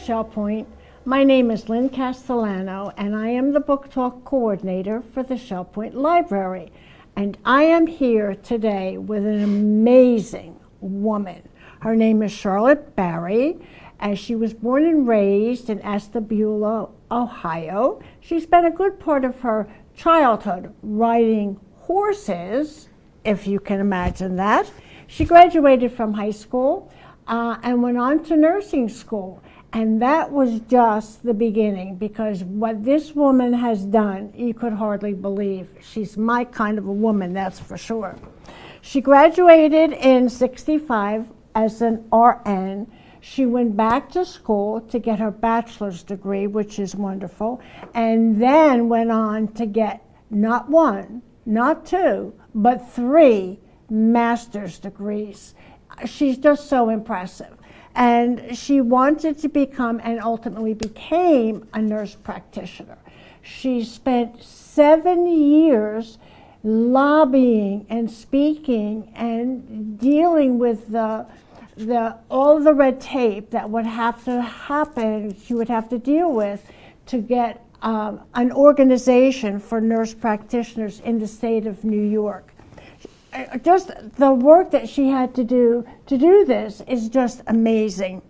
Shell Point. My name is Lynn Castellano, and I am the Book Talk Coordinator for the Shell Point Library. And I am here today with an amazing woman. Her name is Charlotte Barry. As she was born and raised in Ashtabula, Ohio, she spent a good part of her childhood riding horses, if you can imagine that. She graduated from high school and went on to nursing school. And that was just the beginning, because what this woman has done, you could hardly believe. She's my kind of a woman, that's for sure. She graduated in '65 as an RN. She went back to school to get her bachelor's degree, which is wonderful, and then went on to get not one, not two, but 3 master's degrees. She's just so impressive. And she wanted to become, and ultimately became, a nurse practitioner. She spent 7 years lobbying and speaking and dealing with all the red tape that would have to happen, she would have to deal with to get an organization for nurse practitioners in the state of New York. Just the work that she had to do this is just amazing.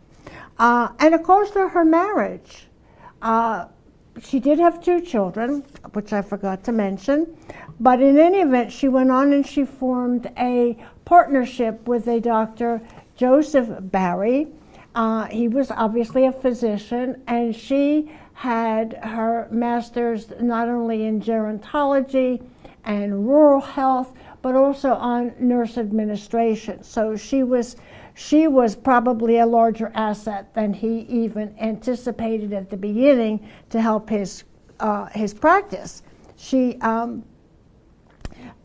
And of course, her marriage. She did have 2 children, which I forgot to mention. But in any event, she went on and she formed a partnership with a Dr. Joseph Barry. He was obviously a physician, and she had her master's not only in gerontology and rural health, but also on nurse administration. So she was probably a larger asset than he even anticipated at the beginning to help his practice. She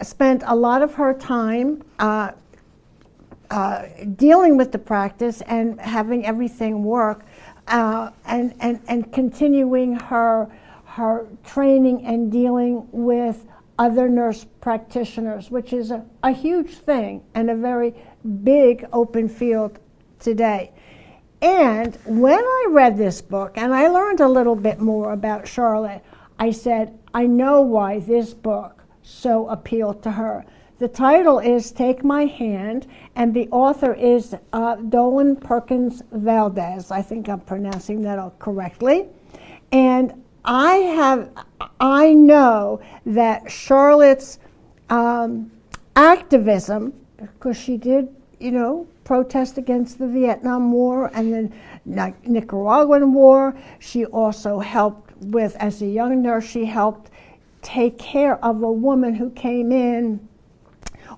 spent a lot of her time dealing with the practice and having everything work, and continuing her training and dealing with other nurse practitioners, which is a huge thing and a very big open field today. And when I read this book and I learned a little bit more about Charlotte, I said, I know why this book so appealed to her. The title is Take My Hand, and the author is Dolan Perkins Valdez. I think I'm pronouncing that correctly. And I know that Charlotte's activism, because she did, protest against the Vietnam War and the Nicaraguan War. She also helped with, as a young nurse, she helped take care of a woman who came in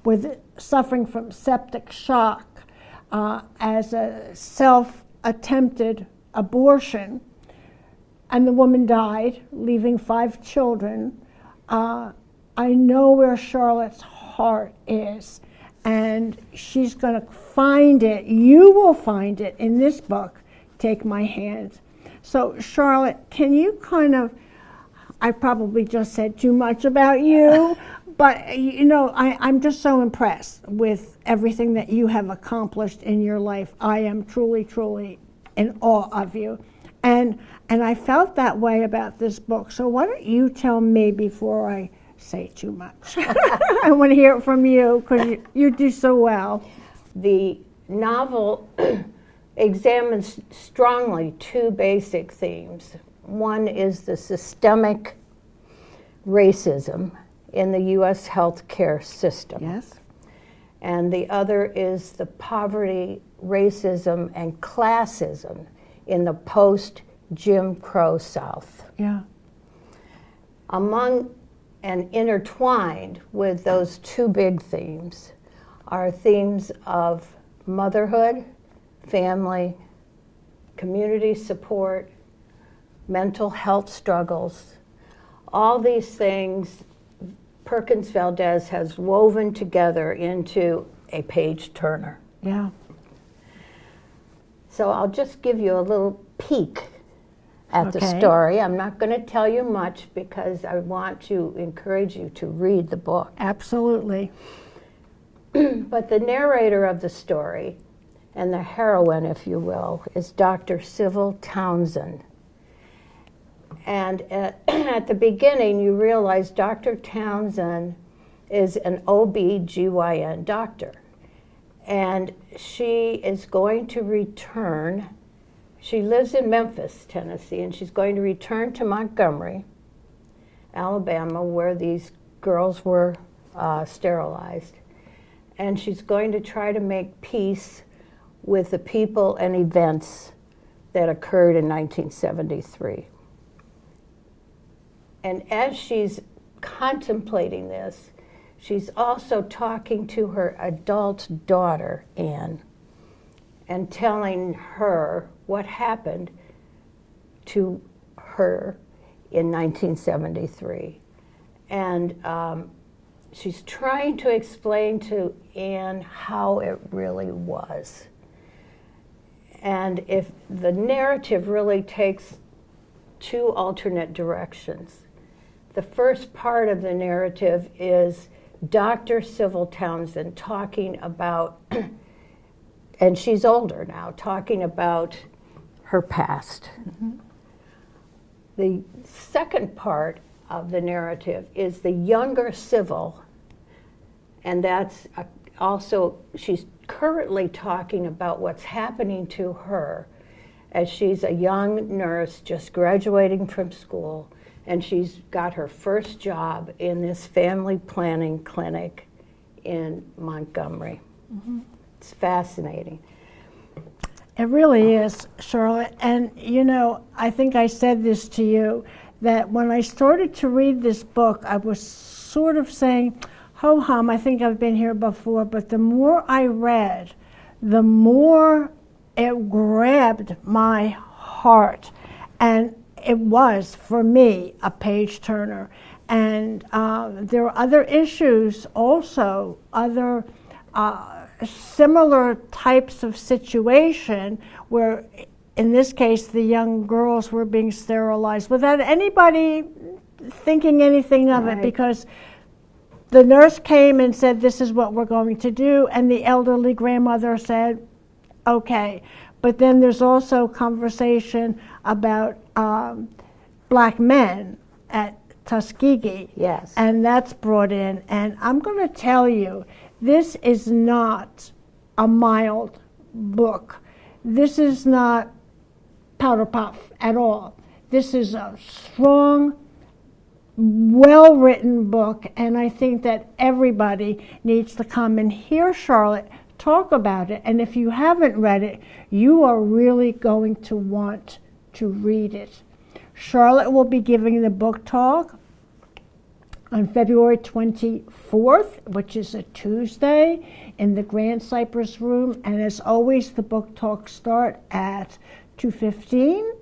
with suffering from septic shock as a self-attempted abortion. And the woman died, leaving 5 children. I know where Charlotte's heart is, and she's going to find it. You will find it in this book, Take My Hand. So, Charlotte, can you I probably just said too much about you, but I'm just so impressed with everything that you have accomplished in your life. I am truly, truly in awe of you. And I felt that way about this book. So why don't you tell me before I say too much? I want to hear it from you, because you do so well. The novel examines strongly 2 basic themes. One is the systemic racism in the U.S. healthcare system. Yes. And the other is the poverty, racism, and classism in the post-Jim Crow South. Yeah. Among and intertwined with those 2 big themes are themes of motherhood, family, community support, mental health struggles. All these things Perkins Valdez has woven together into a page-turner. Yeah. So I'll just give you a little peek at the story. I'm not going to tell you much because I want to encourage you to read the book. Absolutely. But the narrator of the story And the heroine, if you will, is Dr. Sybil Townsend. And at the beginning, you realize Dr. Townsend is an OB/GYN doctor. And she is going to return. She lives in Memphis, Tennessee, and she's going to return to Montgomery, Alabama, where these girls were sterilized. And she's going to try to make peace with the people and events that occurred in 1973. And as she's contemplating this, she's also talking to her adult daughter, Anne, and telling her what happened to her in 1973. And she's trying to explain to Anne how it really was. And if the narrative really takes two alternate directions. The first part of the narrative is Dr. Sybil Townsend talking about, and she's older now, talking about her past. Mm-hmm. The second part of the narrative is the younger Sybil, and that's also, she's currently talking about what's happening to her as she's a young nurse just graduating from school, and she's got her first job in this family planning clinic in Montgomery. Mm-hmm. It's fascinating. It really is, Charlotte. And you know, I think I said this to you, that when I started to read this book, I was sort of saying, ho hum, I think I've been here before, but the more I read, the more it grabbed my heart. And it was, for me, a page turner. And there are other issues also, other similar types of situation where, in this case, the young girls were being sterilized without anybody thinking anything of it, because the nurse came and said, this is what we're going to do, and the elderly grandmother said, okay. But then there's also conversation about black men at Tuskegee. Yes. And that's brought in. And I'm going to tell you, this is not a mild book. This is not powder puff at all. This is a strong, well-written book, and I think that everybody needs to come and hear Charlotte talk about it. And if you haven't read it, you are really going to want to read it. Charlotte will be giving the book talk on February 24th, which is a Tuesday, in the Grand Cypress Room. And as always, the book talks start at 2:15.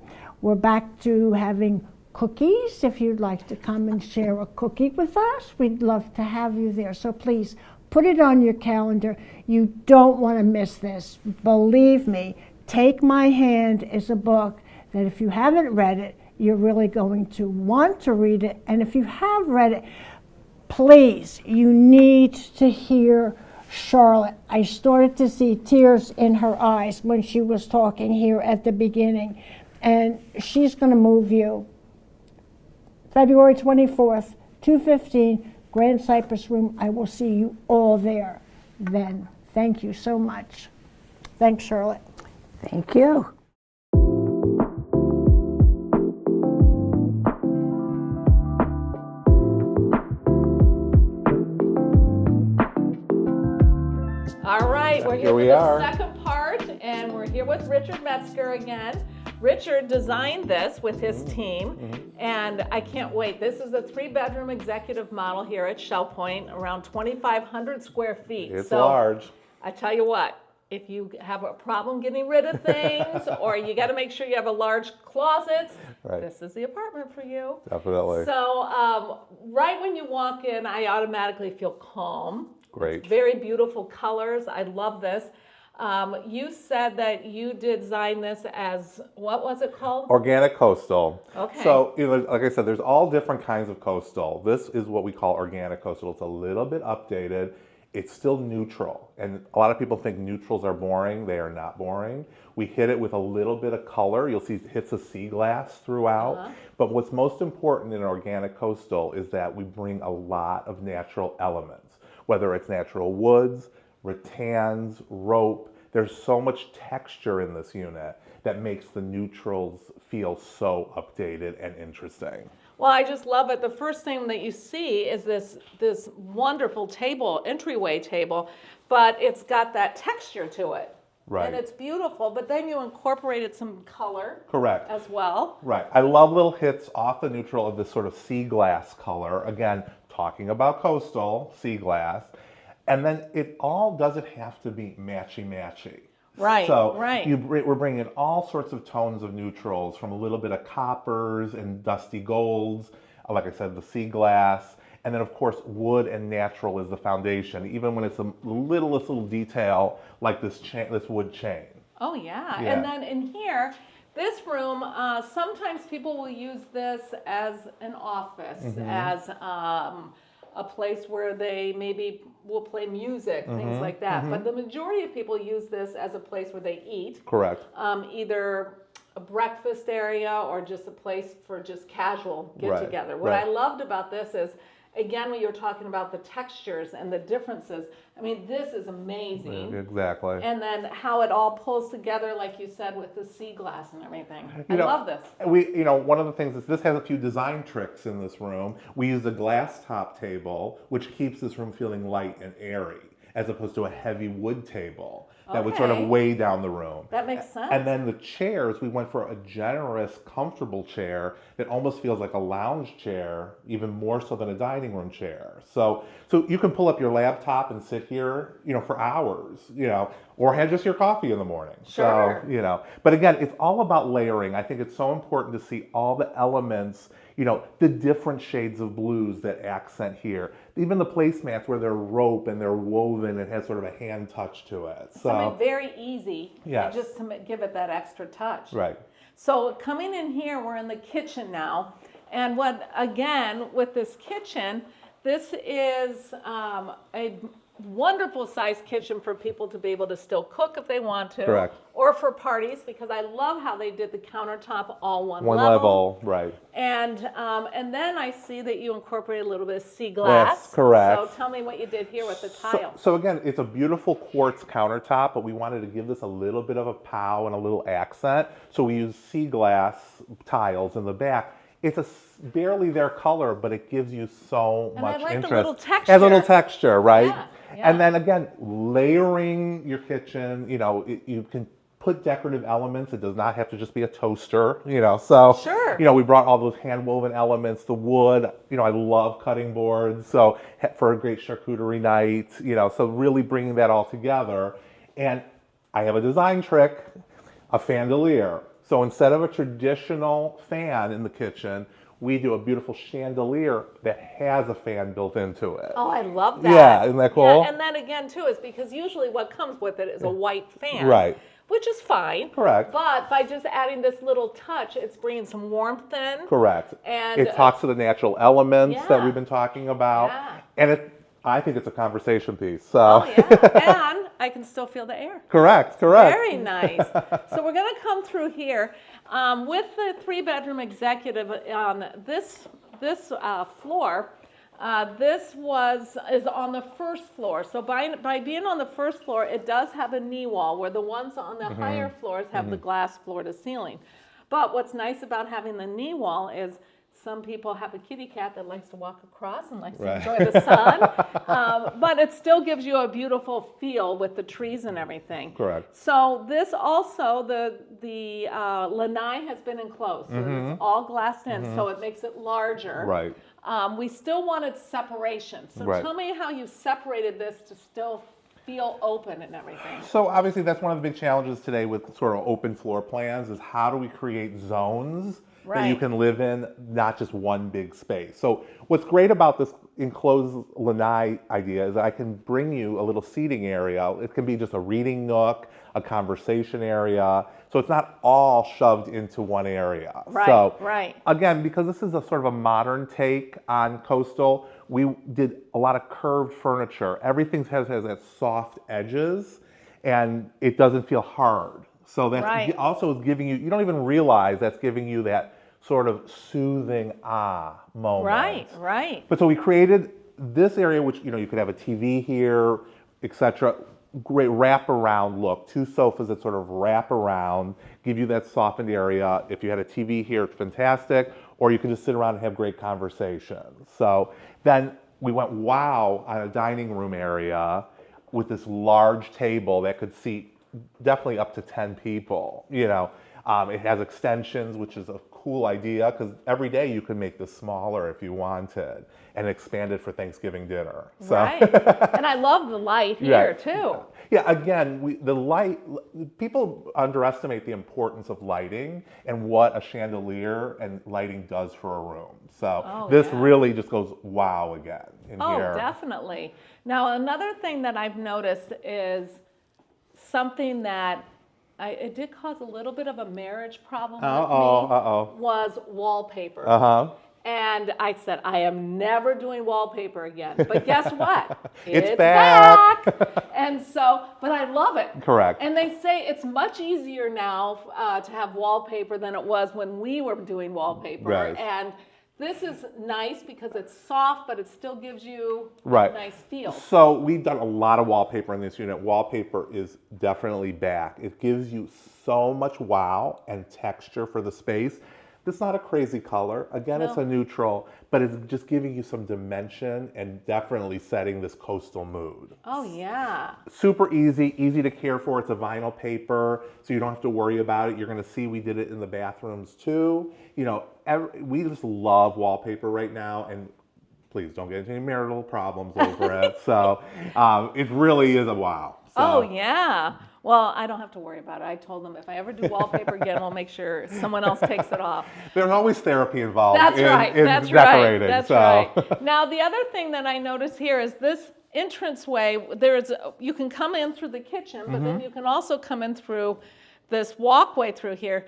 We're back to having cookies. If you'd like to come and share a cookie with us, we'd love to have you there. So please put it on your calendar. You don't want to miss this. Believe me, Take My Hand is a book that if you haven't read it, you're really going to want to read it. And if you have read it, please, you need to hear Charlotte. I started to see tears in her eyes when she was talking here at the beginning. And she's going to move you. February 24th, 2:15, Grand Cypress Room. I will see you all there then. Thank you so much. Thanks, Charlotte. Thank you. All right, we're here Here for we the are. second part, and we're here with Richard Metzger again. Richard designed this with his team, and I can't wait. This is a 3-bedroom executive model here at Shell Point, around 2,500 square feet. It's So, large. I tell you what, if you have a problem getting rid of things, or you got to make sure you have a large closet, Right. this is the apartment for you. Definitely. So right when you walk in, I automatically feel calm. Great. It's very beautiful colors. I love this. You said that you designed this as, what was it called? Organic coastal. Okay. So, like I said, there's all different kinds of coastal. This is what we call organic coastal. It's a little bit updated. It's still neutral. And a lot of people think neutrals are boring. They are not boring. We hit it with a little bit of color. You'll see hits of sea glass throughout. But what's most important in organic coastal is that we bring a lot of natural elements, whether it's natural woods, rattans, rope. There's so much texture in this unit that makes the neutrals feel so updated and interesting. Well, I just love it. The first thing that you see is this wonderful table, entryway table, but it's got that texture to it. Right. And it's beautiful, but then you incorporated some color. Correct. As well. Right. I love little hits off the neutral of this sort of sea glass color. Again, talking about coastal, sea glass. And then it all doesn't have to be matchy-matchy. Right, So right. we're bringing all sorts of tones of neutrals, from a little bit of coppers and dusty golds, like I said, the sea glass, and then of course wood and natural is the foundation, even when it's the littlest little detail like this wood chain. Oh, yeah. Yeah. And then in here, this room, sometimes people will use this as an office, as a place where they maybe will play music, things like that. But the majority of people use this as a place where they eat. Correct. Either a breakfast area or just a place for just casual get-together. What right. I loved about this is, again, when you're talking about the textures and the differences, I mean, this is amazing. Exactly. And then how it all pulls together, like you said, with the sea glass and everything. I love this. One of the things is this has a few design tricks in this room. We use a glass top table, which keeps this room feeling light and airy, as opposed to a heavy wood table that would sort of Okay. weigh down the room. That makes sense. And then the chairs, we went for a generous, comfortable chair that almost feels like a lounge chair, even more so than a dining room chair. So you can pull up your laptop and sit here, for hours, or have just your coffee in the morning. Sure. So, but again, it's all about layering. I think it's so important to see all the elements, the different shades of blues that accent here. Even the placemats where they're rope and they're woven, it has sort of a hand touch to it. Something very easy, Yes. just to give it that extra touch. Right. So coming in here, we're in the kitchen now. And again, with this kitchen, this is a wonderful sized kitchen for people to be able to still cook if they want to. Correct. Or for parties, because I love how they did the countertop all one One level, right. And then I see that you incorporate a little bit of sea glass. Yes, correct. So tell me what you did here with the tile. So again, it's a beautiful quartz countertop, but we wanted to give this a little bit of a pow and a little accent. So we use sea glass tiles in the back. It's barely their color, but it gives you so And I much like the interest. little texture. Has a little texture, right? Yeah, yeah. And then again, layering your kitchen, you can put decorative elements. It does not have to just be a toaster, so, Sure. we brought all those hand woven elements, the wood, I love cutting boards. So for a great charcuterie night, so really bringing that all together. And I have a design trick, a chandelier. So instead of a traditional fan in the kitchen, we do a beautiful chandelier that has a fan built into it. Oh, I love that. Yeah, isn't that cool? Yeah, and then again, too, is because usually what comes with it is a white fan. Right. Which is fine. Correct. But by just adding this little touch, it's bringing some warmth in. Correct. And it talks to the natural elements that yeah. we've been talking about. Yeah. And I think it's a conversation piece. So. Oh, yeah. And I can still feel the air. Correct. Very nice. So we're going to come through here with the 3-bedroom executive on this floor. This is on the first floor. So by being on the first floor, it does have a knee wall where the ones on the higher floors have the glass floor to ceiling. But what's nice about having the knee wall is some people have a kitty cat that likes to walk across and likes to enjoy the sun. But it still gives you a beautiful feel with the trees and everything. Correct. So this also, the lanai has been enclosed. So it's all glassed in, so it makes it larger. Right. We still wanted separation. So Right. tell me how you separated this to still feel open and everything. So obviously that's one of the big challenges today with sort of open floor plans is how do we create zones that you Right. can live in, not just one big space. So what's great about this enclosed lanai idea is that I can bring you a little seating area. It can be just a reading nook, a conversation area. So it's not all shoved into one area. Right, So right. again, because this is a sort of a modern take on coastal, we did a lot of curved furniture. Everything has that soft edges, and it doesn't feel hard. So that Right. also is giving you, you don't even realize that's giving you that sort of soothing moment. Right, right. But so we created this area, which, you could have a TV here, etc. Great wraparound look. 2 sofas that sort of wrap around, give you that softened area. If you had a TV here, it's fantastic. Or you can just sit around and have great conversations. So then we went wow on a dining room area with this large table that could seat definitely up to 10 people. It has extensions, which is a cool idea because every day you can make this smaller if you wanted and expand it for Thanksgiving dinner. So. Right. And I love the light here Right. too. Yeah, again, the light, people underestimate the importance of lighting and what a chandelier and lighting does for a room. So Oh, this yeah. really just goes wow again in Oh, here. definitely. Now, another thing that I've noticed is something that it did cause a little bit of a marriage problem with me was wallpaper. Uh-huh. And I said, I am never doing wallpaper again. But guess what? It's back. And so, but I love it. Correct. And they say it's much easier now to have wallpaper than it was when we were doing wallpaper. Right. And this is nice because it's soft, but it still gives you Right. a nice feel. So we've done a lot of wallpaper in this unit. Wallpaper is definitely back. It gives you so much wow and texture for the space. It's not a crazy color. Again, it's No. a neutral, but it's just giving you some dimension and definitely setting this coastal mood. Oh, yeah. Super easy to care for. It's a vinyl paper, so you don't have to worry about it. You're going to see we did it in the bathrooms too. We just love wallpaper right now, and please don't get into any marital problems over it. So it really is a wow. So, Oh, yeah. Well, I don't have to worry about it. I told them if I ever do wallpaper again, we'll make sure someone else takes it off. There's always therapy involved That's in, right. in That's decorating. right. That's so. right. Now, the other thing that I notice here is this entranceway. You can come in through the kitchen, but then you can also come in through this walkway through here.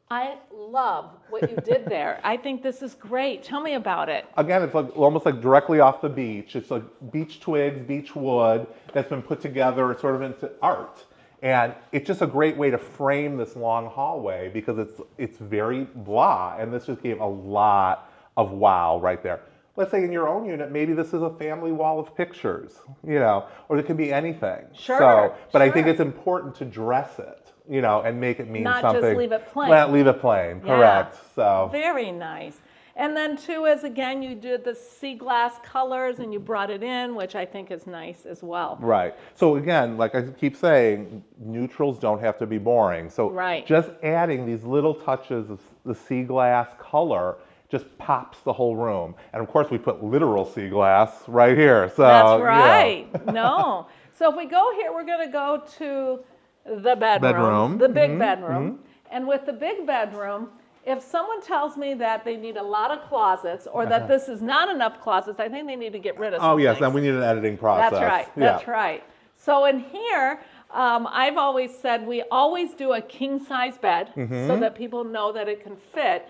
I love what you did there. I think this is great. Tell me about it. Again, it's almost like directly off the beach. It's like beach twigs, beach wood that's been put together sort of into art. And it's just a great way to frame this long hallway because it's very blah, and this just gave a lot of wow right there. Let's say in your own unit, maybe this is a family wall of pictures, or it could be anything. Sure, But I think sure. it's important to dress it, and make it mean Not just something. leave it plain. Not leave it plain, Yeah. correct. So. Very nice. And then too is again, you did the sea glass colors and you brought it in, which I think is nice as well. Right. So again, like I keep saying, neutrals don't have to be boring. So Right. just adding these little touches of the sea glass color just pops the whole room. And of course, we put literal sea glass right here. So That's right. No. So if we go here, we're going to go to the bedroom. The big bedroom. And with the big bedroom, if someone tells me that they need a lot of closets or that this is not enough closets, I think they need to get rid of some Oh yes, things. then we need an editing process. That's right. Yeah. That's right. So in here, I've always said we always do a king size bed so that people know that it can fit.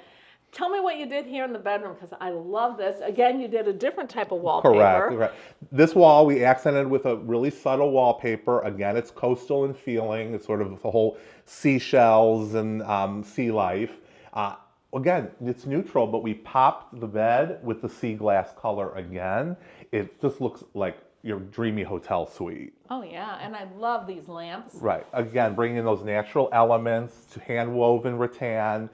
Tell me what you did here in the bedroom because I love this. Again, you did a different type of wallpaper. Correct. This wall we accented with a really subtle wallpaper. Again, it's coastal in feeling. It's sort of the whole seashells and sea life. Again, it's neutral, but we popped the bed with the sea glass color again. It just looks like your dreamy hotel suite. Oh yeah, and I love these lamps. Right. Again, bringing in those natural elements to hand-woven rattan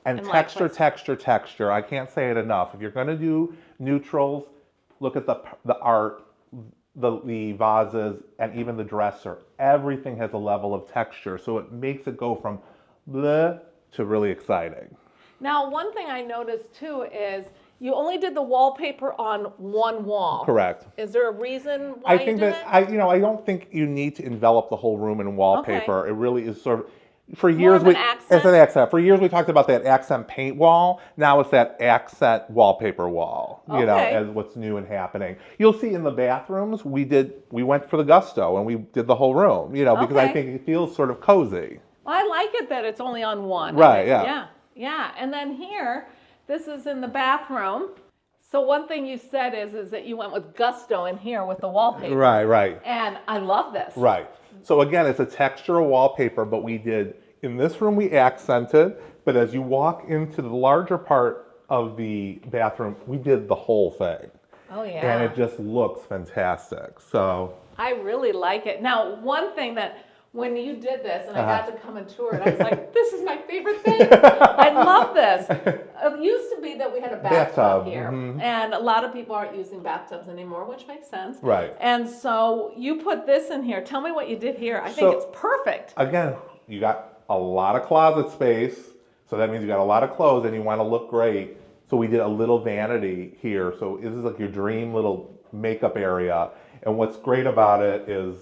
and And texture, likewise. texture. I can't say it enough. If you're going to do neutrals, look at the art, the vases, and even the dresser. Everything has a level of texture, so it makes it go from bleh to really exciting. Now, one thing I noticed too is you only did the wallpaper on one wall. Correct. Is there a reason why I think you did that it? I don't think you need to envelop the whole room in wallpaper. Okay. It really is sort of For More years, of an it's accent? an accent. For years, we talked about that accent paint wall. Now it's that accent wallpaper wall. You know, Okay. as what's new and happening. You'll see in the bathrooms, we went for the gusto and we did the whole room. You know, because I Okay. think it feels sort of cozy. Well, I like it that it's only on one. Right, yeah. Yeah, yeah. And then here, this is in the bathroom. So one thing you said is that you went with gusto in here with the wallpaper. Right, right. And I love this. Right. So again, it's a textural wallpaper, but we did, in this room we accented, but as you walk into the larger part of the bathroom, we did the whole thing. Oh, yeah. And it just looks fantastic. So, I really like it. Now, one thing that when you did this and I got to come and tour it, I was like, this is my favorite thing. I love this. It used to be that we had a bathtub Bathtub, here, and a lot of people aren't using bathtubs anymore, which makes sense. Right. And so you put this in here. Tell me what you did here. I think So- it's perfect. again, you got a lot of closet space, so that means you got a lot of clothes and you want to look great. So we did a little vanity here. So this is like your dream little makeup area. And what's great about it is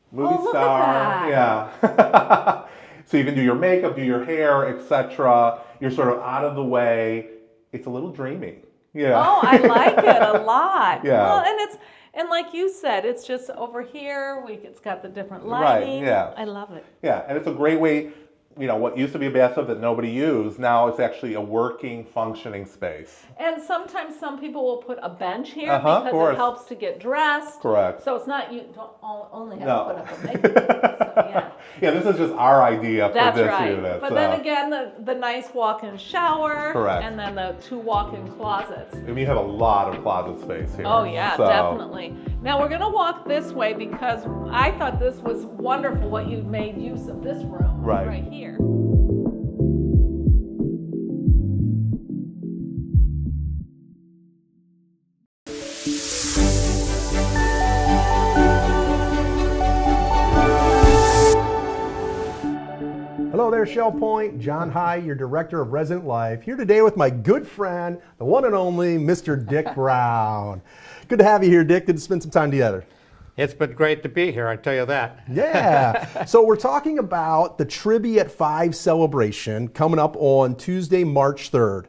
movie Oh, look at star. Yeah. So you can do your makeup, do your hair, etc. You're sort of out of the way. It's a little dreamy. Yeah. Oh, I like it a lot. Yeah. Well, and like you said, it's just over here. It's got the different Right, lighting. yeah. I love it. Yeah, and it's a great way, you know, what used to be a bathtub that nobody used, now it's actually a working, functioning space. And sometimes some people will put a bench here Uh-huh, of because course. it helps to get dressed. Correct. So it's not you don't only have No. to put up a makeup. So, yeah. Yeah, this is just our idea for That's this right. unit. But so. then again, the nice walk-in shower. Correct. And then the 2 walk-in closets. And we have a lot of closet space here. Oh yeah, so. definitely. Now we're gonna walk this way because I thought this was wonderful what you made use of this room Right. here. Hello there, Shell Point. John High, your Director of Resident Life, here today with my good friend, the one and only Mr. Dick Brown. Good to have you here, Dick. Good to spend some time together. It's been great to be here, I tell you that. Yeah. So we're talking about the Tribby at 5 celebration coming up on Tuesday, March 3rd.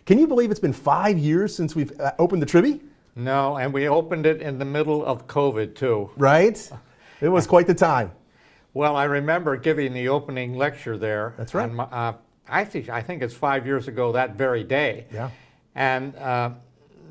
Can you believe it's been 5 years since we've opened the Tribby? No, and we opened it in the middle of COVID too. Right? It was quite the time. Well, I remember giving the opening lecture there. That's right. And, I think it's 5 years ago that very day. Yeah. And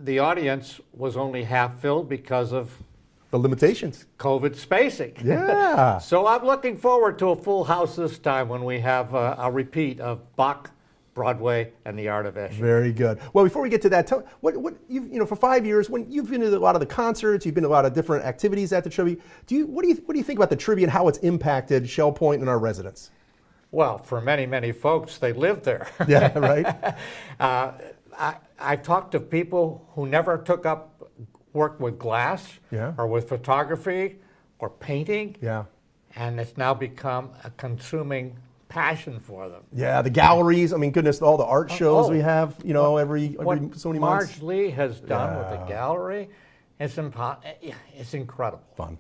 the audience was only half filled because of The limitations. COVID spacing. Yeah. So I'm looking forward to a full house this time when we have a repeat of Bach, Broadway, and the Art of Escher. Very good. Well, before we get to that, tell, what you know, for 5 years, when you've been to a lot of the concerts, you've been to a lot of different activities at the Tribby. What do you think about the Tribby and how it's impacted Shell Point and our residents? Well, for many, many folks, they live there. Yeah, right. I've talked to people who never took up work with glass Yeah. or with photography or painting, Yeah. and it's now become a consuming passion for them. Yeah, the galleries. I mean, goodness, all the art shows oh. we have. You know, every What so many months. Marge Lee has done with Yeah. the gallery, it's incredible. Fun.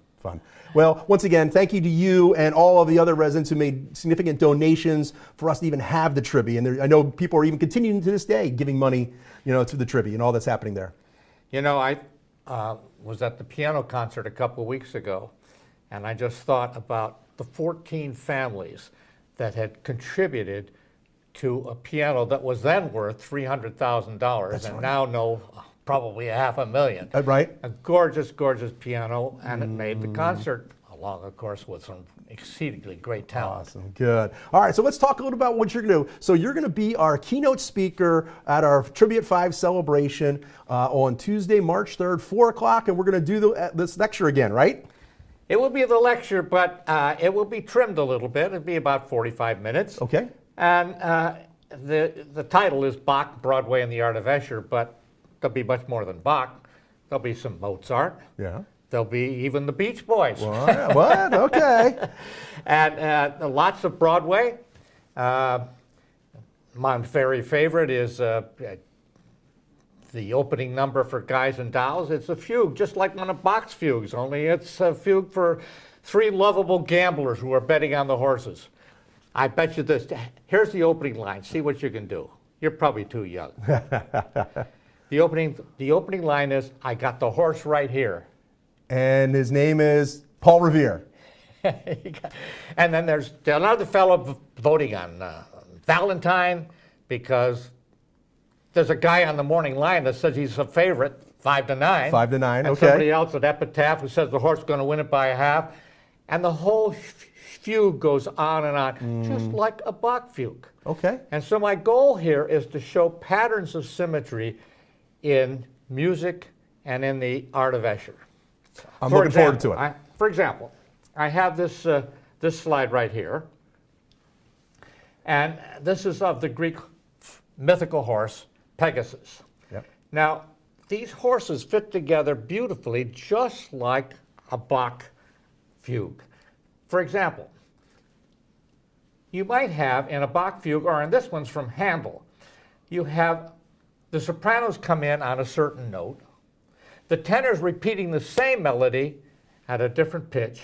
Well, once again, thank you to you and all of the other residents who made significant donations for us to even have the Tribby. And I know people are even continuing to this day giving money, you know, to the Tribby and all that's happening there. You know, I was at the piano concert a couple of weeks ago, and I just thought about the 14 families that had contributed to a piano that was then worth $300,000 and now probably $500,000. Right? A gorgeous, gorgeous piano, and it made the concert, along, of course, with some exceedingly great talent. Awesome. Good. All right, so let's talk a little about what you're going to do. So you're going to be our keynote speaker at our Tribute 5 celebration on Tuesday, March 3rd, 4 o'clock, and we're going to do this lecture again, right? It will be the lecture, but it will be trimmed a little bit. It'll be about 45 minutes. Okay. And the title is Bach, Broadway, and the Art of Escher, but there'll be much more than Bach. There'll be some Mozart. Yeah. There'll be even the Beach Boys. What? Okay. And lots of Broadway. My very favorite is the opening number for Guys and Dolls. It's a fugue, just like one of Bach's fugues, only it's a fugue for 3 lovable gamblers who are betting on the horses. I bet you this. Here's the opening line. See what you can do. You're probably too young. The opening line is, I got the horse right here. And his name is Paul Revere. And then there's another fellow voting on Valentine because there's a guy on the morning line that says he's a favorite, 5-9. 5-9, and okay. somebody else at Epitaph who says the horse is going to win it by a half. And the whole fugue goes on and on, just like a Bach fugue. Okay. And so my goal here is to show patterns of symmetry in music and in the art of Escher. I'm looking forward to it. For example, I have this, this slide right here. And this is of the Greek mythical horse, Pegasus. Yep. Now, these horses fit together beautifully, just like a Bach fugue. For example, you might have in a Bach fugue, or in this one's from Handel, you have the sopranos come in on a certain note, the tenors repeating the same melody at a different pitch,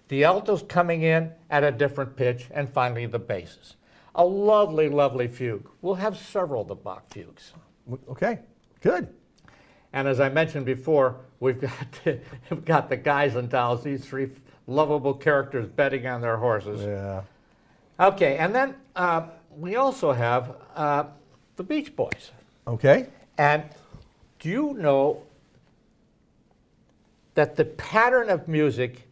the altos coming in at a different pitch, and finally the basses. A lovely, lovely fugue. We'll have several of the Bach fugues. Okay, good. And as I mentioned before, we've got the guys and dolls, these three lovable characters betting on their horses. Yeah. Okay, and then we also have the Beach Boys. Okay. And do you know that the pattern of music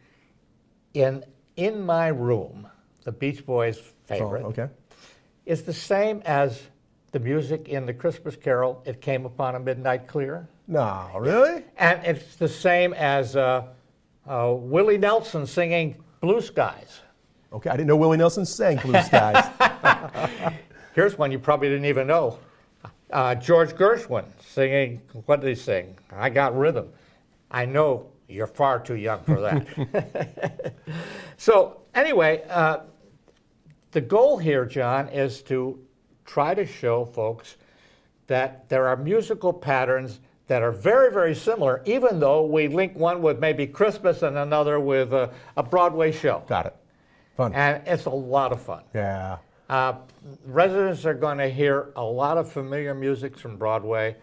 in My Room, the Beach Boys' favorite, Okay. is the same as the music in The Christmas Carol, It Came Upon a Midnight Clear? No, really? And it's the same as Willie Nelson singing Blue Skies. Okay, I didn't know Willie Nelson sang Blue Skies. Here's one you probably didn't even know. George Gershwin singing, what did he sing? I Got Rhythm. I know you're far too young for that. So anyway, the goal here, John, is to try to show folks that there are musical patterns that are very, very similar, even though we link one with maybe Christmas and another with a Broadway show. Got it. Fun. And it's a lot of fun. Yeah. Residents are going to hear a lot of familiar music from Broadway.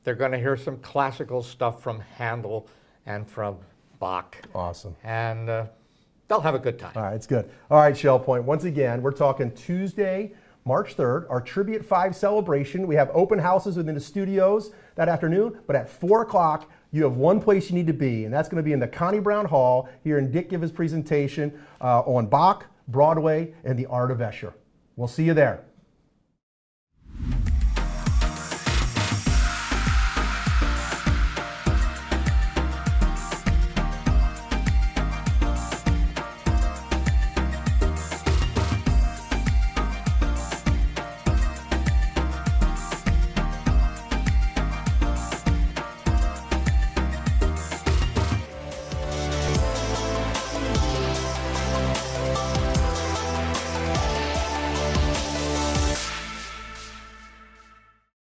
They're going to hear some classical stuff from Handel and from Bach. Awesome. And they'll have a good time. All right, it's good. All right, Shell Point. Once again, we're talking Tuesday, March 3rd, our Tribute 5 celebration. We have open houses within the studios that afternoon, but at 4 o'clock, you have one place you need to be, and that's going to be in the Connie Brown Hall, hearing Dick give his presentation on Bach, Broadway, and the art of Escher. We'll see you there.